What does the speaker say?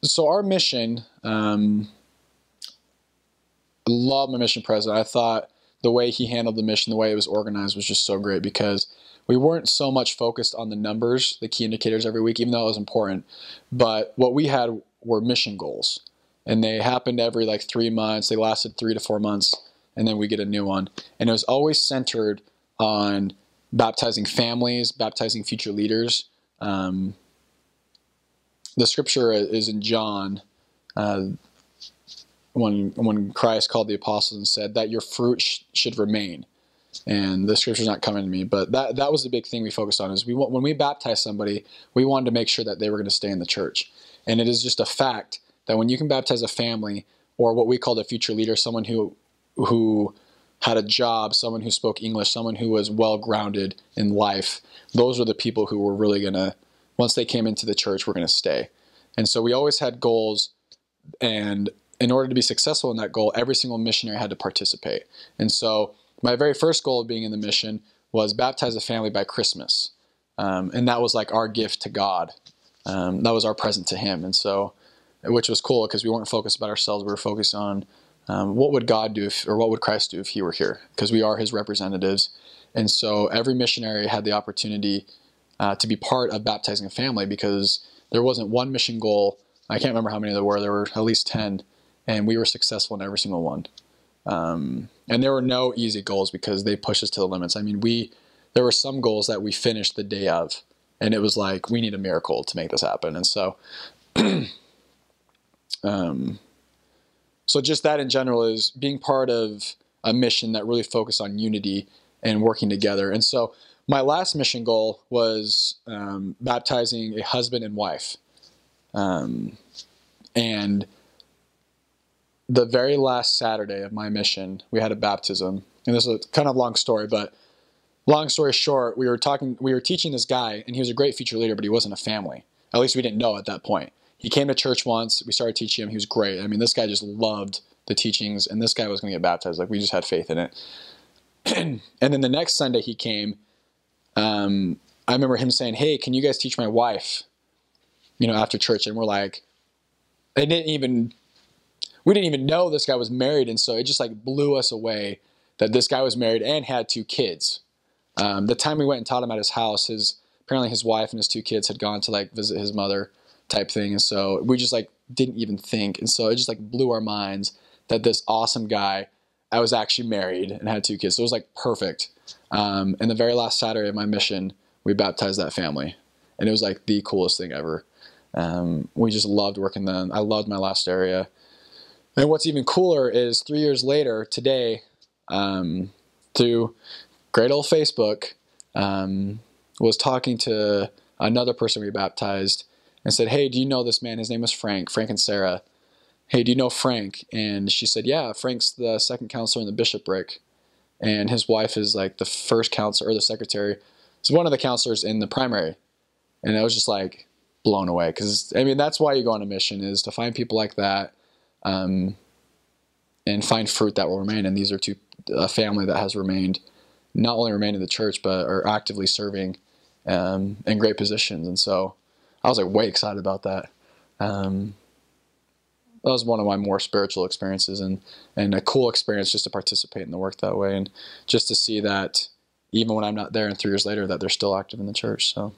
So our mission, love my mission president. I thought the way he handled the mission, the way it was organized was just so great because we weren't so much focused on the numbers, the key indicators every week, even though it was important. But what we had were mission goals. And they happened every like 3 months. They lasted 3 to 4 months. And then we get a new one. And it was always centered on baptizing families, baptizing future leaders. The scripture is in John, when Christ called the apostles and said that your fruit should remain. And the scripture's not coming to me, but that was the big thing we focused on. Is when we baptized somebody, we wanted to make sure that they were going to stay in the church. And it is just a fact that when you can baptize a family, or what we called a future leader, someone who had a job, someone who spoke English, someone who was well grounded in life, those were the people who were really going to, once they came into the church, were going to stay. And so we always had goals, and in order to be successful in that goal, every single missionary had to participate. And so my very first goal of being in the mission was baptize a family by Christmas. And that was like our gift to God. That was our present to him. And so, which was cool because we weren't focused about ourselves. We were focused on what would God do or what would Christ do if he were here? Because we are his representatives. And so every missionary had the opportunity to be part of baptizing a family because there wasn't one mission goal. I can't remember how many there were. There were at least 10. And we were successful in every single one. And there were no easy goals because they pushed us to the limits. I mean, there were some goals that we finished the day of, and it was like, we need a miracle to make this happen. And so, so just that in general is being part of a mission that really focused on unity and working together. And so my last mission goal was baptizing a husband and wife. And the very last Saturday of my mission, we had a baptism. And this is a kind of long story, but long story short, we were teaching this guy, and he was a great future leader, but he wasn't a family. At least we didn't know at that point. He came to church once. We started teaching him. He was great. I mean, this guy just loved the teachings, and this guy was going to get baptized. Like, we just had faith in it. And then the next Sunday he came, I remember him saying, "Hey, can you guys teach my wife, after church?" And we're like, we didn't even know this guy was married. And so it just like blew us away that this guy was married and had 2 kids. The time we went and taught him at his house, apparently his wife and his 2 kids had gone to like visit his mother type thing. And so we just like didn't even think. And so it just like blew our minds that this awesome guy, I was actually married and had 2 kids. So it was like perfect. And the very last Saturday of my mission, we baptized that family. And it was like the coolest thing ever. We just loved working then. I loved my last area. And what's even cooler is 3 years later, today, through great old Facebook, was talking to another person we baptized and said, "Hey, do you know this man?" His name was Frank and Sarah. "Hey, do you know Frank?" And she said, "Yeah, Frank's the second counselor in the bishopric. And his wife is like the first counselor or the secretary. It's one of the counselors in the primary." And I was just like blown away because, I mean, that's why you go on a mission, is to find people like that. And find fruit that will remain. And these are a family that has not only remained in the church, but are actively serving in great positions. And so I was like way excited about that. That was one of my more spiritual experiences and a cool experience just to participate in the work that way. And just to see that even when I'm not there and 3 years later, that they're still active in the church. So